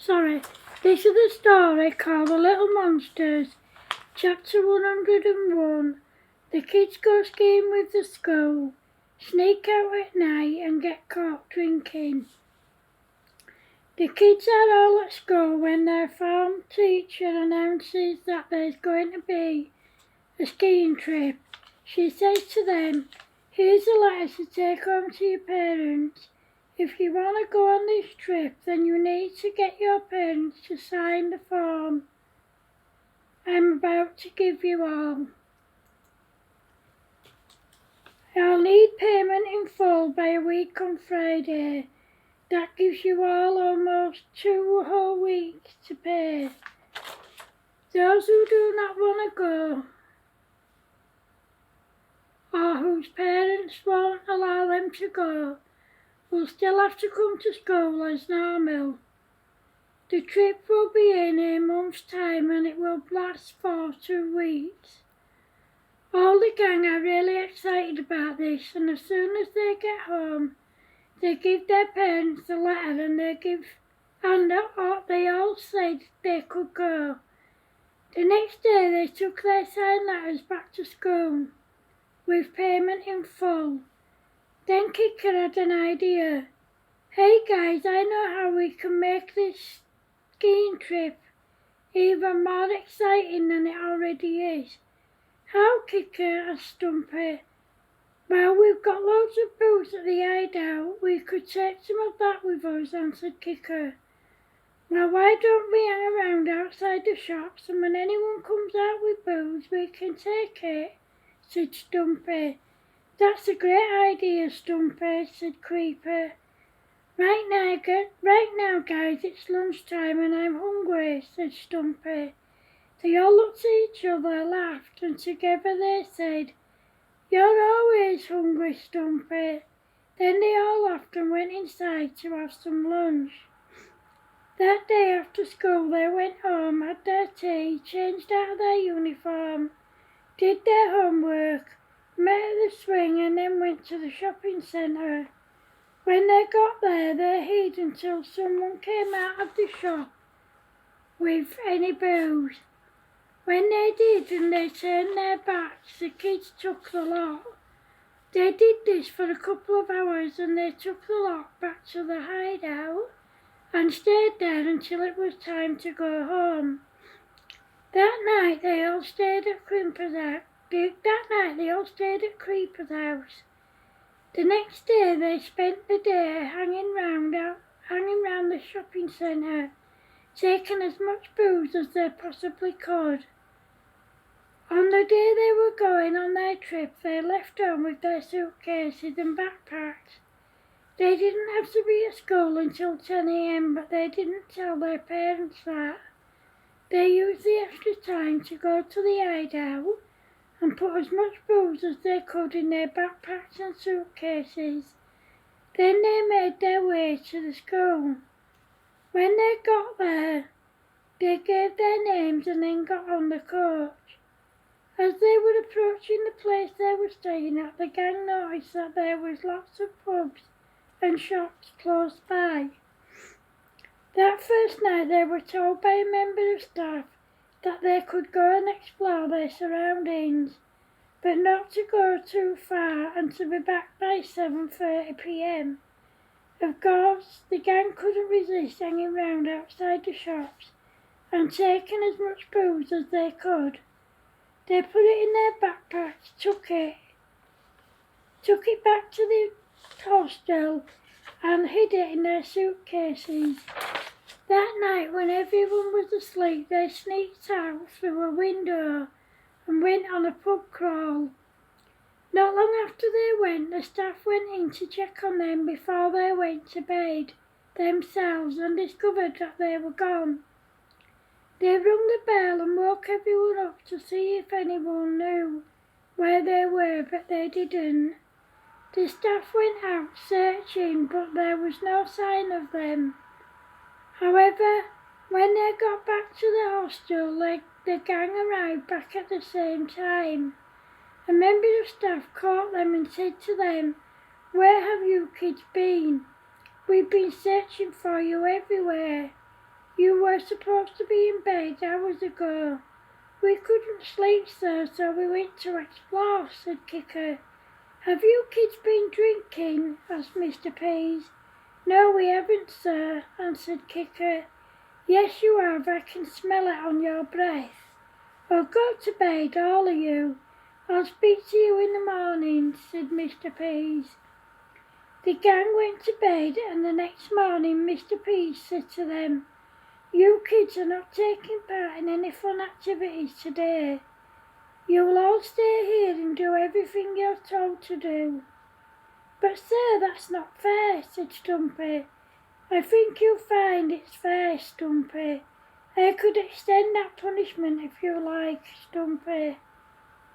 This is a story called The Little Monsters, Chapter 101. The kids go skiing with the school, sneak out at night and get caught drinking. The kids are all at school when their form teacher announces that there's going to be a skiing trip. She says to them, "Here's a letter to take home to your parents. If you want to go on this trip, then you need to get your parents to sign the form I'm about to give you all. I'll need payment in full by a week on Friday. That gives you all almost 2 whole weeks to pay. Those who do not want to go, or whose parents won't allow them to go, will still have to come to school as normal. The trip will be in a month's time and it will last for 2 weeks. All the gang are really excited about this, and as soon as they get home, they give their parents the letter and they all said they could go. The next day they took their signed letters back to school with payment in full. Then Kicker had an idea. "Hey guys, I know how we can make this skiing trip even more exciting than it already is." "How, Kicker?" asked Stumpy. "Well, we've got loads of booze at the hideout. We could take some of that with us," answered Kicker. "Well, why don't we hang around outside the shops, and when anyone comes out with booze, we can take it," said Stumpy. "That's a great idea, Stumpy," said Creeper. Right now, guys, it's lunchtime and I'm hungry," said Stumpy. They all looked at each other, laughed, and together they said, "You're always hungry, Stumpy." Then they all laughed and went inside to have some lunch. That day after school they went home, had their tea, changed out of their uniform, did their homework, met at the swing and then went to the shopping centre. When they got there, they hid until someone came out of the shop with any booze. When they did and they turned their backs, the kids took the lot. They did this for a couple of hours and they took the lot back to the hideout and stayed there until it was time to go home. That night they all stayed at Creeper's house. The next day they spent the day hanging round the shopping centre, taking as much booze as they possibly could. On the day they were going on their trip, they left home with their suitcases and backpacks. They didn't have to be at school until 10 a.m, but they didn't tell their parents that. They used the extra time to go to the hideout and put as much booze as they could in their backpacks and suitcases. Then they made their way to the school. When they got there, they gave their names and then got on the coach. As they were approaching the place they were staying at, the gang noticed that there was lots of pubs and shops close by. That first night they were told by a member of staff that they could go and explore their surroundings, but not to go too far and to be back by 7:30 p.m. Of course, the gang couldn't resist hanging round outside the shops and taking as much booze as they could. They put it in their backpacks, took it back to the hostel and hid it in their suitcases. That night, when everyone was asleep, they sneaked out through a window and went on a pub crawl. Not long after they went, the staff went in to check on them before they went to bed themselves and discovered that they were gone. They rung the bell and woke everyone up to see if anyone knew where they were, but they didn't. The staff went out searching, but there was no sign of them. However, when they got back to the hostel, the gang arrived back at the same time. A member of staff caught them and said to them, "Where have you kids been? We've been searching for you everywhere. were supposed to be in bed hours ago. We couldn't sleep, sir, so we went to explore, said Kicker. Have you kids been drinking? Asked Mr. Pease. No, we haven't, sir, answered Kicker. Yes, you have. I can smell it on your breath. Oh, go to bed, all of you. I'll speak to you in the morning, said Mr. Pease. The gang went to bed, and the next morning Mr. Pease said to them, You kids are not taking part in any fun activities today. You will all stay here and do everything you're told to do. But sir, that's not fair, said Stumpy. I think you'll find it's fair, Stumpy. I could extend that punishment if you like, Stumpy.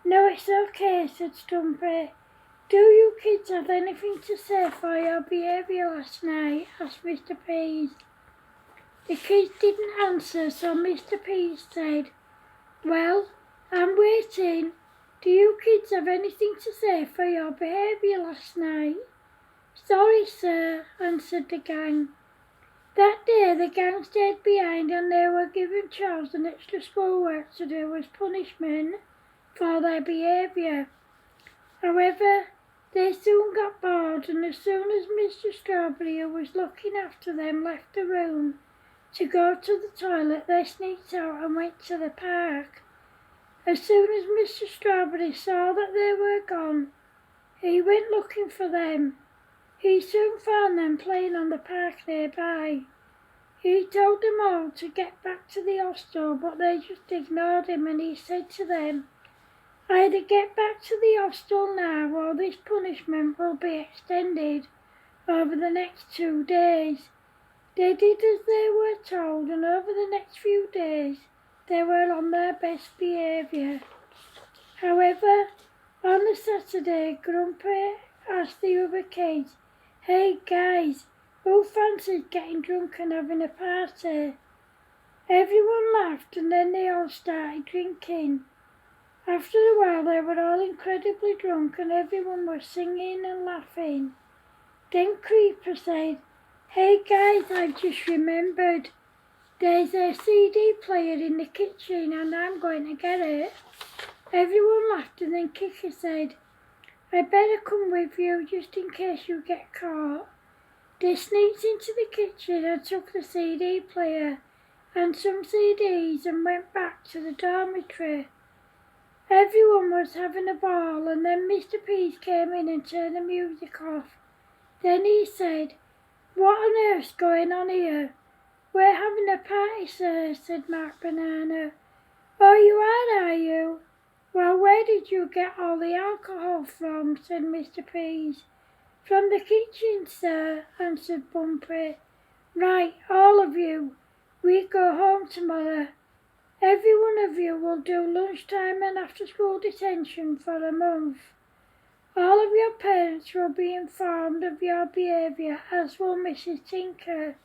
No, it's okay, said Stumpy. Do you kids have anything to say for your behaviour last night? Asked Mr. Pease. The kids didn't answer, so Mr. Pease said, Well, I'm waiting. Do you kids have anything to say for your behaviour last night? Sorry, sir, answered the gang. That day the gang stayed behind and they were given chores and extra schoolwork to do as punishment for their behaviour. However, they soon got bored, and as soon as Mr. Strawberry, who was looking after them, left the room to go to the toilet, they sneaked out and went to the park. As soon as Mr. Strawberry saw that they were gone, he went looking for them. He soon found them playing on the park nearby. He told them all to get back to the hostel, but they just ignored him, and he said to them, Either get back to the hostel now or this punishment will be extended over the next 2 days. They did as they were told, and over the next few days they were on their best behaviour. However, on the Saturday, Grumpy asked the other kids, Hey guys, who fancies getting drunk and having a party? Everyone laughed, and then they all started drinking. After a while they were all incredibly drunk and everyone was singing and laughing. Then Creeper said, Hey guys, I've just remembered. There's a CD player in the kitchen and I'm going to get it. Everyone laughed, and then Kicker said, I better come with you just in case you get caught. They sneaked into the kitchen and took the CD player and some CDs and went back to the dormitory. Everyone was having a ball, and then Mr. Pease came in and turned the music off. Then he said, What on earth's going on here? We're having a party, sir, said Mark Banana. Oh, you are you? Well, where did you get all the alcohol from, said Mr. Pease. From the kitchen, sir, answered Bumpy. Right, all of you. We go home tomorrow. Every one of you will do lunchtime and after-school detention for a month. All of your parents will be informed of your behaviour, as will Mrs. Tinker.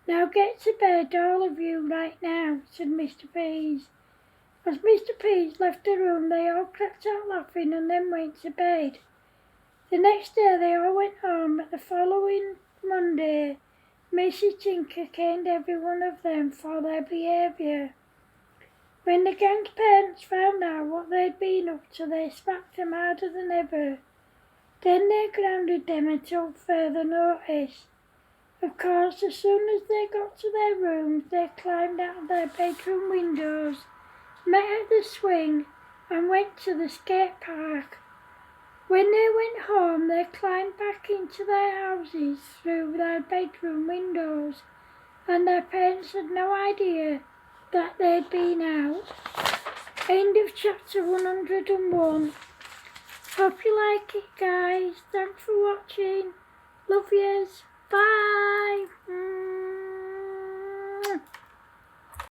Now get to bed, all of you, right now, said Mr. Pease. As Mr. Pease left the room, they all cracked out laughing and then went to bed. The next day they all went home. But the following Monday, Mrs. Tinker caned every one of them for their behaviour. When the gang's parents found out what they'd been up to, they smacked them harder than ever. Then they grounded them until further notice. Of course, as soon as they got to their rooms, they climbed out of their bedroom windows, met at the swing, and went to the skate park. When they went home, they climbed back into their houses through their bedroom windows, and their parents had no idea that they'd been out. End of chapter 101. Hope you like it, guys. Thanks for watching. Love yous. Bye.